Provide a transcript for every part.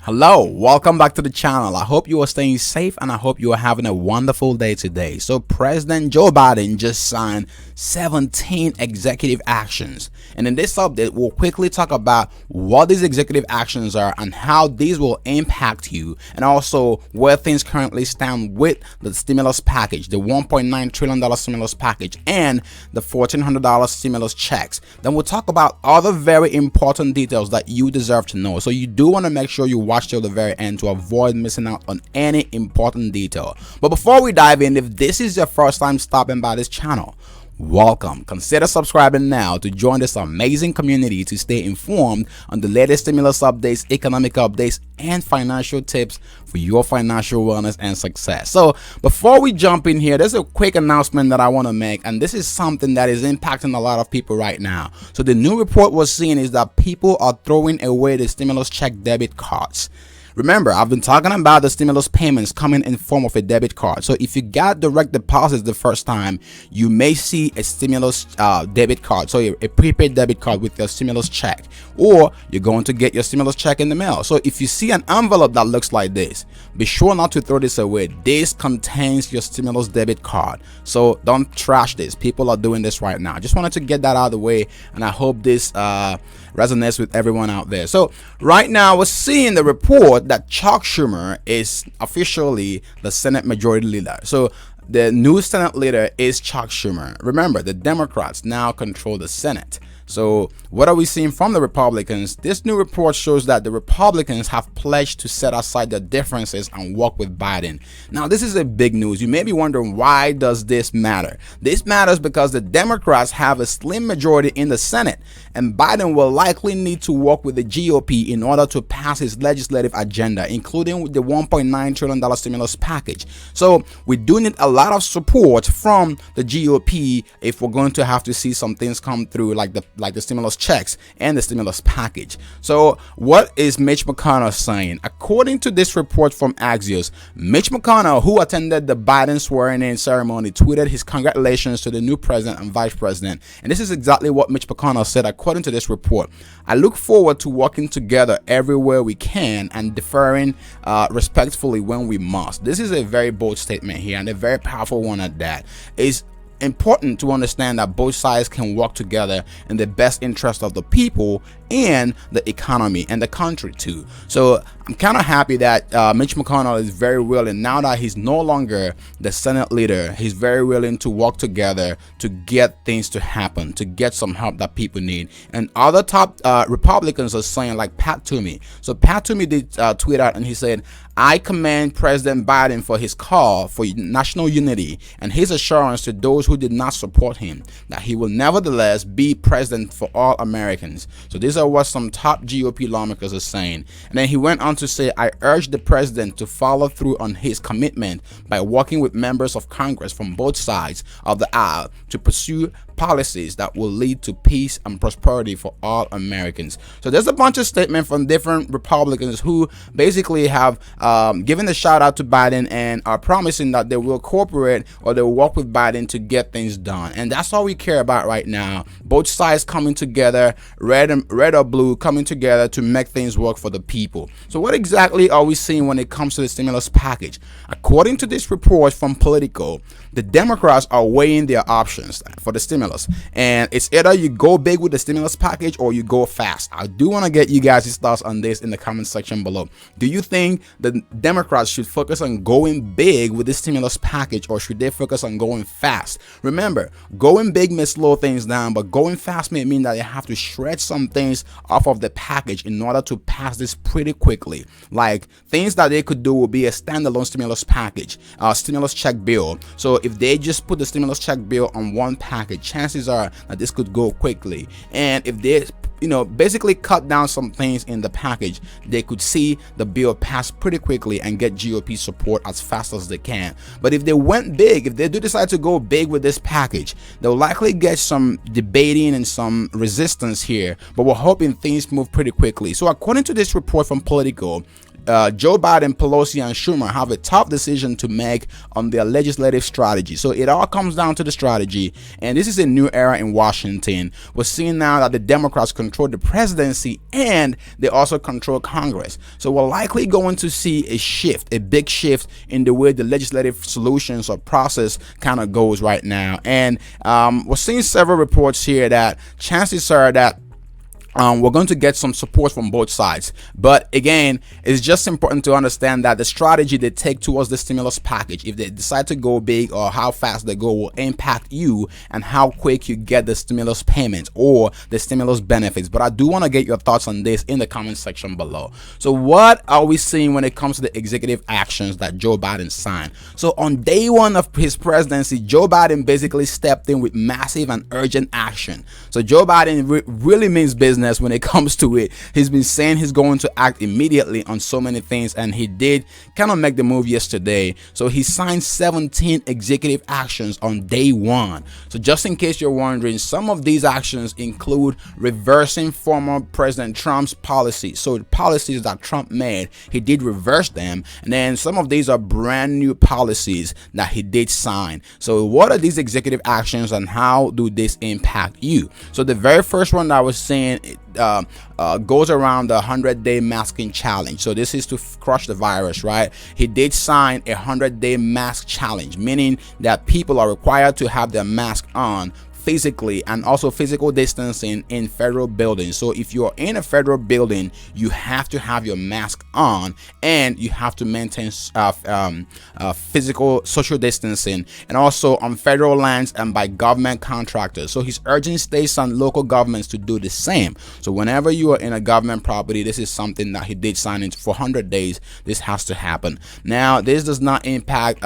Hello, welcome back to the channel. I hope you are staying safe and I hope you are having a wonderful day today. So President Joe Biden just signed 17 executive actions, and in this update we'll quickly talk about what these executive actions are and how these will impact you, and also where things currently stand with the stimulus package, the $1.9 trillion stimulus package and the $1,400 stimulus checks. Then we'll talk about other very important details that you deserve to know, so you do want to make sure you watch till the very end to avoid missing out on any important detail. But before we dive in, if this is your first time stopping by this channel, welcome. Consider subscribing now to join this amazing community to stay informed on the latest stimulus updates, economic updates, and financial tips for your financial wellness and success. So before we jump in here, there's a quick announcement that I want to make, and this is something that is impacting a lot of people right now. So the new report we're seeing is that people are throwing away the stimulus check debit cards. Remember, I've been talking about the stimulus payments coming in form of a debit card. So if you got direct deposits the first time, you may see a stimulus debit card, so a prepaid debit card with your stimulus check, or you're going to get your stimulus check in the mail. So if you see an envelope that looks like this, be sure not to throw this away. This contains your stimulus debit card, so don't trash this. People are doing this right now. I just wanted to get that out of the way, and I hope this resonates with everyone out there. So right now we're seeing the report that Chuck Schumer is officially the Senate Majority Leader. So the new Senate leader is Chuck Schumer. Remember, the Democrats now control the Senate. So what are we seeing from the Republicans? This new report shows that the Republicans have pledged to set aside their differences and work with Biden. Now, this is a big news. You may be wondering, why does this matter? This matters because the Democrats have a slim majority in the Senate, and Biden will likely need to work with the GOP in order to pass his legislative agenda, including the $1.9 trillion stimulus package. So we do need a lot of support from the GOP if we're going to have to see some things come through, like the stimulus checks and the stimulus package. So what is Mitch McConnell saying? According to this report from Axios, Mitch McConnell, who attended the Biden swearing-in ceremony, tweeted his congratulations to the new president and vice president. And this is exactly what Mitch McConnell said according to this report. I look forward to working together everywhere we can and deferring respectfully when we must. This is a very bold statement here, and a very powerful one at that. It's important to understand that both sides can work together in the best interest of the people and the economy and the country too. So I'm kind of happy that Mitch McConnell is very willing, now that he's no longer the Senate leader, he's very willing to work together to get things to happen, to get some help that people need. And other top Republicans are saying, like Pat Toomey. So Pat Toomey did tweet out, and he said, I commend President Biden for his call for national unity and his assurance to those who did not support him that he will nevertheless be president for all Americans. So these are what some top GOP lawmakers are saying. And then he went on to say, I urge the president to follow through on his commitment by working with members of Congress from both sides of the aisle to pursue policies that will lead to peace and prosperity for all Americans. So there's a bunch of statements from different Republicans who basically have given a shout out to Biden and are promising that they will cooperate or they will work with Biden to get things done. And that's all we care about right now. Both sides coming together, red or blue, coming together to make things work for the people. So what exactly are we seeing when it comes to the stimulus package? According to this report from Politico, the Democrats are weighing their options for the stimulus, and it's either you go big with the stimulus package or you go fast. I do want to get you guys' thoughts on this in the comment section below. Do you think the Democrats should focus on going big with the stimulus package, or should they focus on going fast? Remember, going big may slow things down, but going fast may mean that they have to shred some things off of the package in order to pass this pretty quickly. Like things that they could do will be a standalone stimulus package, stimulus check bill. So if they just put the stimulus check bill on one package, chances are that this could go quickly. And if they basically cut down some things in the package, they could see the bill pass pretty quickly and get GOP support as fast as they can. But if they went big, if they do decide to go big with this package, they'll likely get some debating and some resistance here, but we're hoping things move pretty quickly. So according to this report from Politico, Joe Biden, Pelosi, and Schumer have a tough decision to make on their legislative strategy. So it all comes down to the strategy, and this is a new era in Washington. We're seeing now that the Democrats control the presidency and they also control Congress. So we're likely going to see a shift, a big shift in the way the legislative solutions or process kind of goes right now. And we're seeing several reports here that chances are that we're going to get some support from both sides. But again, it's just important to understand that the strategy they take towards the stimulus package, if they decide to go big or how fast they go, will impact you and how quick you get the stimulus payments or the stimulus benefits. But I do want to get your thoughts on this in the comment section below. So what are we seeing when it comes to the executive actions that Joe Biden signed? So on day one of his presidency, Joe Biden basically stepped in with massive and urgent action. So Joe Biden really means business when it comes to it. He's been saying he's going to act immediately on so many things, and he did kind of make the move yesterday. So he signed 17 executive actions on day one. So just in case you're wondering, some of these actions include reversing former President Trump's policies. So the policies that Trump made, he did reverse them, and then some of these are brand new policies that he did sign. So what are these executive actions and how do this impact you? So the very first one that I was saying goes around the 100-day masking challenge. So this is to crush the virus, right? He did sign a 100-day mask challenge, meaning that people are required to have their mask on physically, and also physical distancing in federal buildings. So if you're in a federal building, you have to have your mask on and you have to maintain physical social distancing, and also on federal lands and by government contractors. So he's urging states and local governments to do the same. So whenever you are in a government property, this is something that he did sign into for 100 days. This has to happen. Now, this does not impact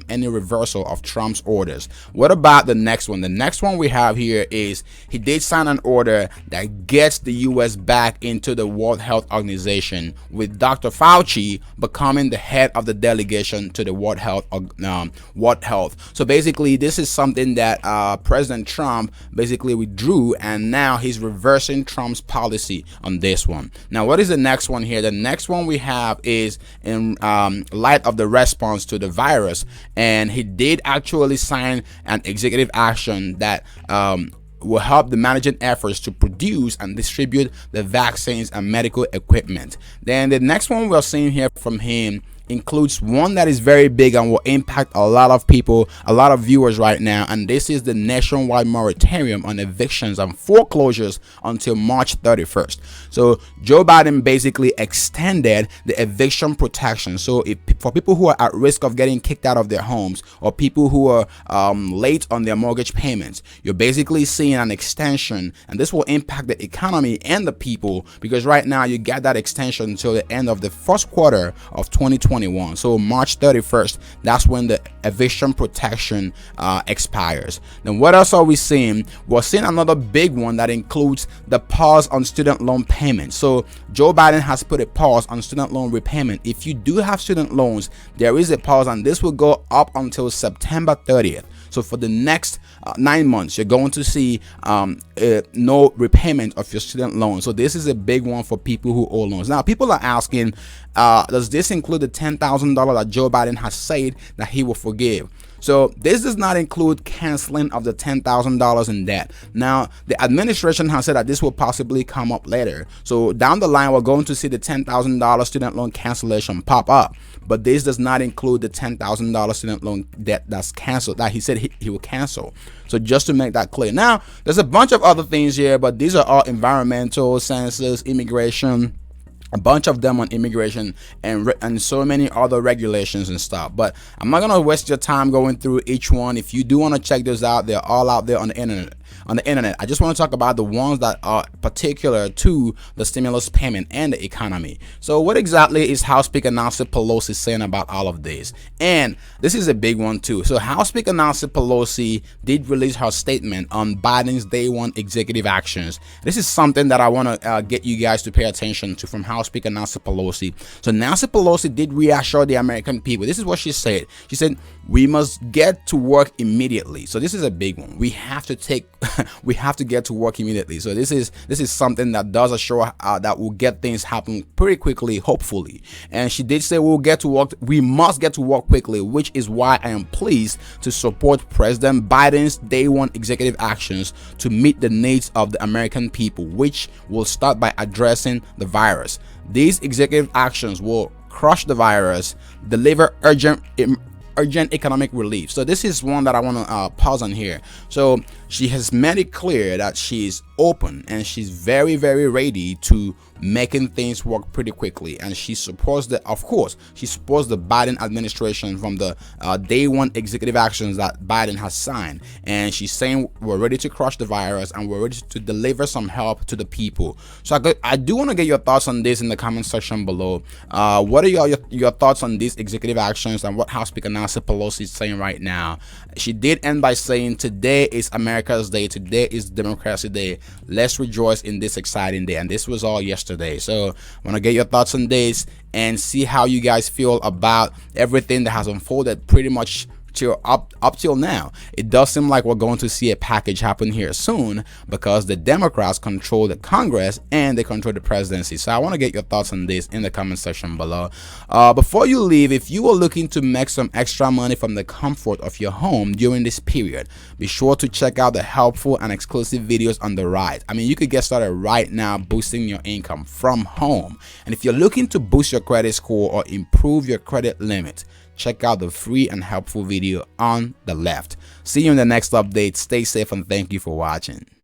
any reversal of Trump's orders. What about the next one? The next one we have here is he did sign an order that gets the US back into the World Health Organization, with Dr. Fauci becoming the head of the delegation to the World Health. So basically, this is something that President Trump basically withdrew, and now he's reversing Trump's policy on this one. Now, what is the next one here? The next one we have is in light of the response to the virus, and he did actually sign an executive action that will help the managing efforts to produce and distribute the vaccines and medical equipment. Then the next one we're seeing here from him includes one that is very big and will impact a lot of people, a lot of viewers right now, and this is the nationwide moratorium on evictions and foreclosures until March 31st. So Joe Biden basically extended the eviction protection. So for people who are at risk of getting kicked out of their homes, or people who are late on their mortgage payments, you're basically seeing an extension, and this will impact the economy and the people, because right now you get that extension until the end of the first quarter of 2021. So March 31st, that's when the eviction protection expires. Then what else are we seeing? We're seeing another big one that includes the pause on student loan payments. So Joe Biden has put a pause on student loan repayment. If you do have student loans, there is a pause, and this will go up until September 30th. So for the next 9 months, you're going to see no repayment of your student loan. So this is a big one for people who owe loans. Now, people are asking, does this include the $10,000 that Joe Biden has said that he will forgive? So this does not include canceling of the $10,000 in debt. Now, the administration has said that this will possibly come up later. So down the line, we're going to see the $10,000 student loan cancellation pop up. But this does not include the $10,000 student loan debt that's canceled, that he said he will cancel. So just to make that clear. Now, there's a bunch of other things here, but these are all environmental, census, immigration, a bunch of them on immigration, and so many other regulations and stuff. But I'm not gonna waste your time going through each one. If you do want to check those out, they're all out there on the internet. I just want to talk about the ones that are particular to the stimulus payment and the economy. So what exactly is House Speaker Nancy Pelosi saying about all of this? And this is a big one too. So House Speaker Nancy Pelosi did release her statement on Biden's day one executive actions. This is something that I want to get you guys to pay attention to from House Speaker Nancy Pelosi. So Nancy Pelosi did reassure the American people. This is what she said. She said, we must get to work immediately. So this is a big one. We have to take we have to get to work immediately. So this is something that does assure that will get things happen pretty quickly, hopefully. And she did say we'll get to work. We must get to work quickly, which is why I am pleased to support President Biden's day one executive actions to meet the needs of the American people, which will start by addressing the virus. These executive actions will crush the virus, deliver urgent economic relief. So this is one that I want to pause on here. So she has made it clear that she's open and she's very, very ready to making things work pretty quickly, and she supports the Biden administration from the day one executive actions that Biden has signed. And she's saying we're ready to crush the virus and we're ready to deliver some help to the people. So I do want to get your thoughts on this in the comment section below. What are your thoughts on these executive actions and what House Speaker Nancy Pelosi is saying right now? She did end by saying today is America's day, today is Democracy Day. Let's rejoice in this exciting day. And this was all yesterday. So I want to get your thoughts on this and see how you guys feel about everything that has unfolded pretty much up till now. It does seem like we're going to see a package happen here soon because the Democrats control the Congress and they control the presidency. So I want to get your thoughts on this in the comment section below. Before you leave, if you are looking to make some extra money from the comfort of your home during this period, be sure to check out the helpful and exclusive videos on the right. I mean, you could get started right now boosting your income from home. And if you're looking to boost your credit score or improve your credit limit, check out the free and helpful video on the left. See you in the next update. Stay safe and thank you for watching.